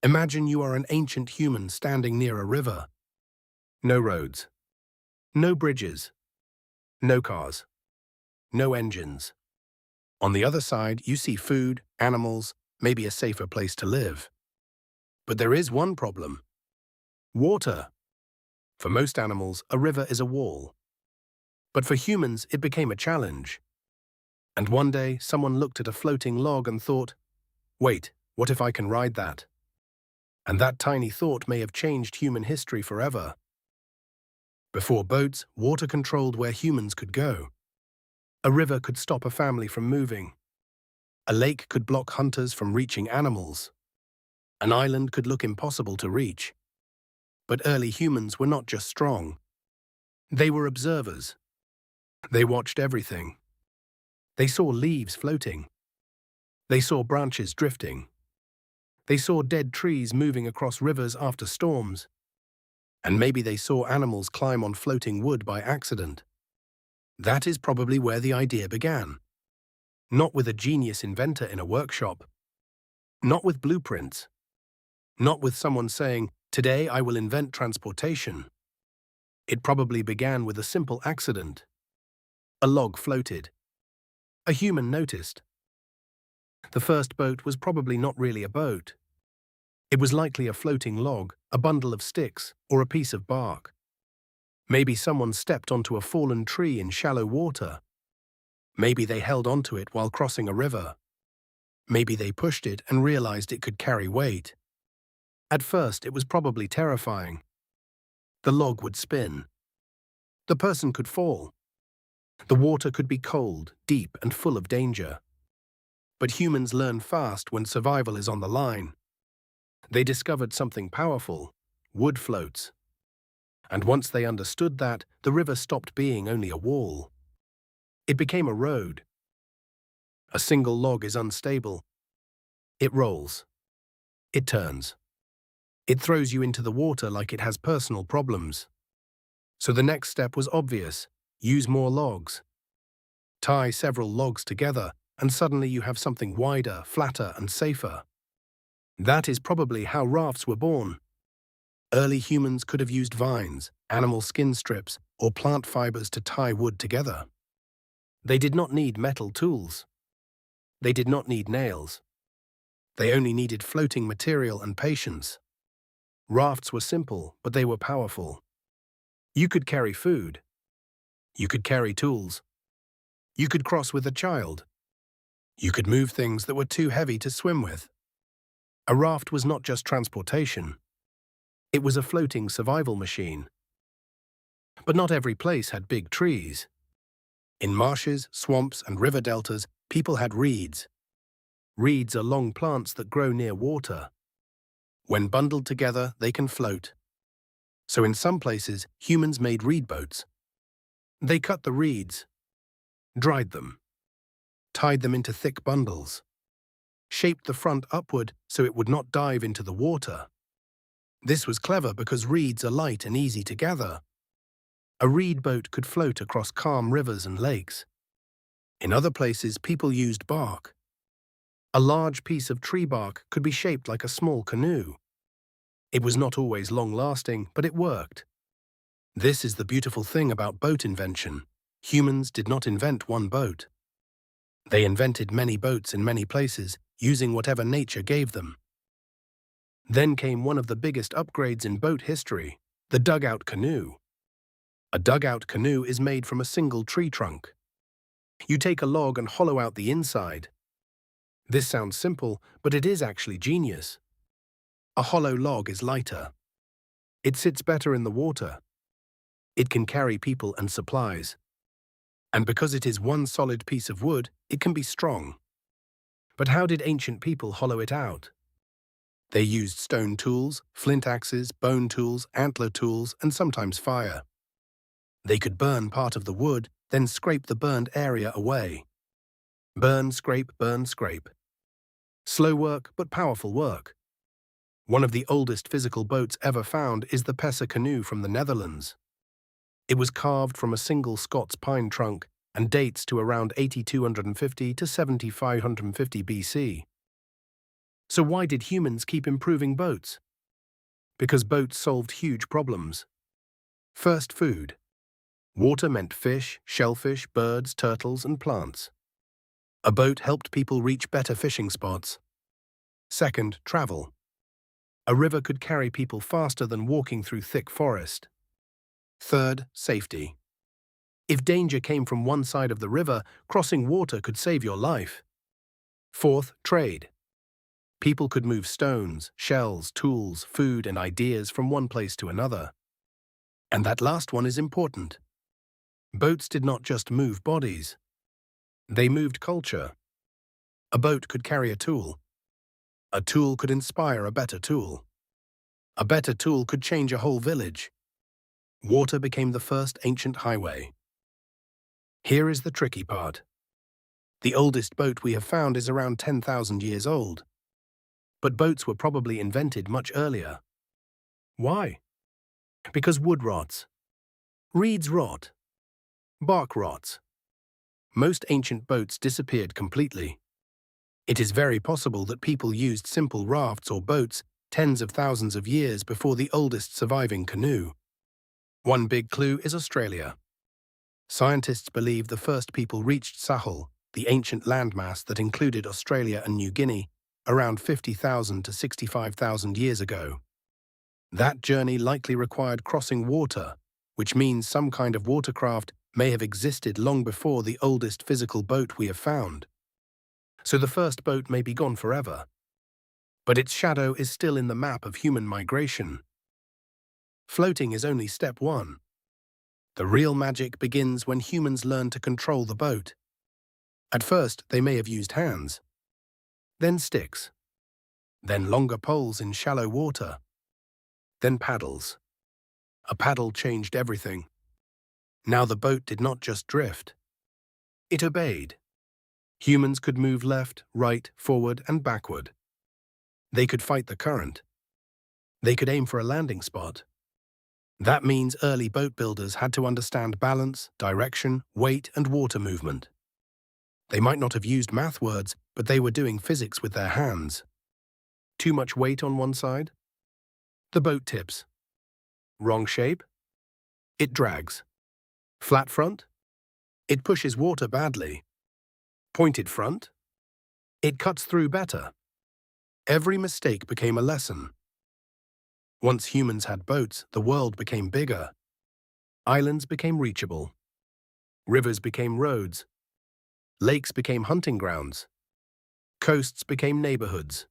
Imagine you are an ancient human standing near a river. No roads, no bridges, no cars, no engines. On the other side, you see food, animals, maybe a safer place to live. But there is one problem. Water. For most animals, a river is a wall. But for humans, it became a challenge. And one day, someone looked at a floating log and thought, wait, what if I can ride that? And that tiny thought may have changed human history forever. Before boats, water controlled where humans could go. A river could stop a family from moving. A lake could block hunters from reaching animals. An island could look impossible to reach. But early humans were not just strong. They were observers. They watched everything. They saw leaves floating. They saw branches drifting. They saw dead trees moving across rivers after storms. And maybe they saw animals climb on floating wood by accident. That is probably where the idea began. Not with a genius inventor in a workshop. Not with blueprints. Not with someone saying, today I will invent transportation. It probably began with a simple accident. A log floated. A human noticed. The first boat was probably not really a boat. It was likely a floating log, a bundle of sticks, or a piece of bark. Maybe someone stepped onto a fallen tree in shallow water. Maybe they held onto it while crossing a river. Maybe they pushed it and realized it could carry weight. At first, it was probably terrifying. The log would spin. The person could fall. The water could be cold, deep, and full of danger. But humans learn fast when survival is on the line. They discovered something powerful: wood floats. And once they understood that, the river stopped being only a wall. It became a road. A single log is unstable. It rolls. It turns. It throws you into the water like it has personal problems. So the next step was obvious: use more logs. Tie several logs together, and suddenly you have something wider, flatter, and safer. That is probably how rafts were born. Early humans could have used vines, animal skin strips, or plant fibers to tie wood together. They did not need metal tools. They did not need nails. They only needed floating material and patience. Rafts were simple, but they were powerful. You could carry food. You could carry tools. You could cross with a child. You could move things that were too heavy to swim with. A raft was not just transportation. It was a floating survival machine. But not every place had big trees. In marshes, swamps, and river deltas, people had reeds. Reeds are long plants that grow near water. When bundled together, they can float. So in some places, humans made reed boats. They cut the reeds, dried them, tied them into thick bundles, shaped the front upward so it would not dive into the water. This was clever because reeds are light and easy to gather. A reed boat could float across calm rivers and lakes. In other places, people used bark. A large piece of tree bark could be shaped like a small canoe. It was not always long-lasting, but it worked. This is the beautiful thing about boat invention. Humans did not invent one boat. They invented many boats in many places, using whatever nature gave them. Then came one of the biggest upgrades in boat history: the dugout canoe. A dugout canoe is made from a single tree trunk. You take a log and hollow out the inside. This sounds simple, but it is actually genius. A hollow log is lighter. It sits better in the water. It can carry people and supplies. And because it is one solid piece of wood, it can be strong. But how did ancient people hollow it out? They used stone tools, flint axes, bone tools, antler tools, and sometimes fire. They could burn part of the wood, then scrape the burned area away. Burn, scrape, burn, scrape. Slow work, but powerful work. One of the oldest physical boats ever found is the Pesser canoe from the Netherlands. It was carved from a single Scots pine trunk and dates to around 8250 to 7550 BC. So why did humans keep improving boats? Because boats solved huge problems. First, food. Water meant fish, shellfish, birds, turtles, and plants. A boat helped people reach better fishing spots. Second, travel. A river could carry people faster than walking through thick forest. Third, safety. If danger came from one side of the river, crossing water could save your life. Fourth, trade. People could move stones, shells, tools, food, and ideas from one place to another. And that last one is important. Boats did not just move bodies. They moved culture. A boat could carry a tool. A tool could inspire a better tool. A better tool could change a whole village. Water became the first ancient highway. Here is the tricky part. The oldest boat we have found is around 10,000 years old. But boats were probably invented much earlier. Why? Because wood rots. Reeds rot. Bark rots. Most ancient boats disappeared completely. It is very possible that people used simple rafts or boats tens of thousands of years before the oldest surviving canoe. One big clue is Australia. Scientists believe the first people reached Sahul, the ancient landmass that included Australia and New Guinea, around 50,000 to 65,000 years ago. That journey likely required crossing water, which means some kind of watercraft may have existed long before the oldest physical boat we have found. So the first boat may be gone forever. But its shadow is still in the map of human migration. Floating is only step one. The real magic begins when humans learn to control the boat. At first, they may have used hands, then sticks, then longer poles in shallow water, then paddles. A paddle changed everything. Now the boat did not just drift. It obeyed. Humans could move left, right, forward, and backward. They could fight the current. They could aim for a landing spot. That means early boat builders had to understand balance, direction, weight, and water movement. They might not have used math words, but they were doing physics with their hands. Too much weight on one side? The boat tips. Wrong shape? It drags. Flat front? It pushes water badly. Pointed front? It cuts through better. Every mistake became a lesson. Once humans had boats, the world became bigger. Islands became reachable. Rivers became roads. Lakes became hunting grounds. Coasts became neighborhoods.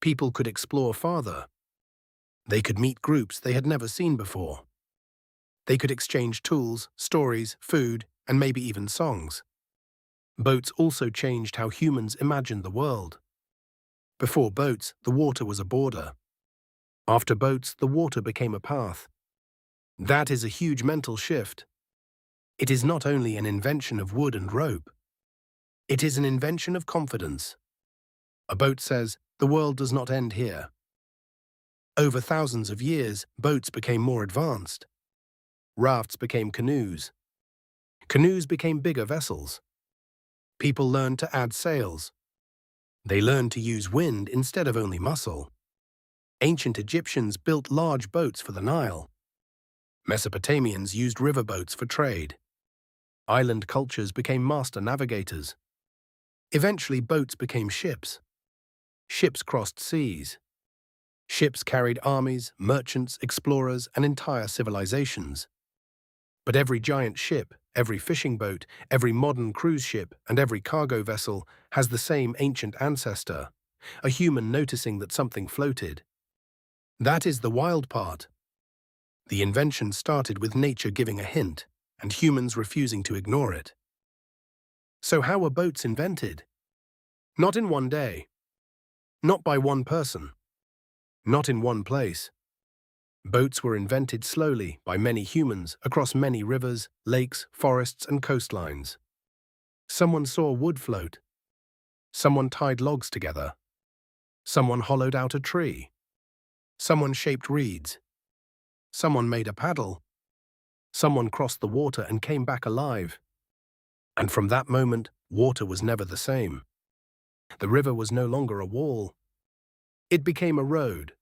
People could explore farther. They could meet groups they had never seen before. They could exchange tools, stories, food, and maybe even songs. Boats also changed how humans imagined the world. Before boats, the water was a border. After boats, the water became a path. That is a huge mental shift. It is not only an invention of wood and rope. It is an invention of confidence. A boat says, the world does not end here. Over thousands of years, boats became more advanced. Rafts became canoes. Canoes became bigger vessels. People learned to add sails. They learned to use wind instead of only muscle. Ancient Egyptians built large boats for the Nile. Mesopotamians used riverboats for trade. Island cultures became master navigators. Eventually, boats became ships. Ships crossed seas. Ships carried armies, merchants, explorers, and entire civilizations. But every giant ship, every fishing boat, every modern cruise ship, and every cargo vessel has the same ancient ancestor, a human noticing that something floated. That is the wild part. The invention started with nature giving a hint, and humans refusing to ignore it. So how were boats invented? Not in one day. Not by one person. Not in one place. Boats were invented slowly by many humans across many rivers, lakes, forests, and coastlines. Someone saw wood float. Someone tied logs together. Someone hollowed out a tree. Someone shaped reeds. Someone made a paddle. Someone crossed the water and came back alive. And from that moment, water was never the same. The river was no longer a wall. It became a road,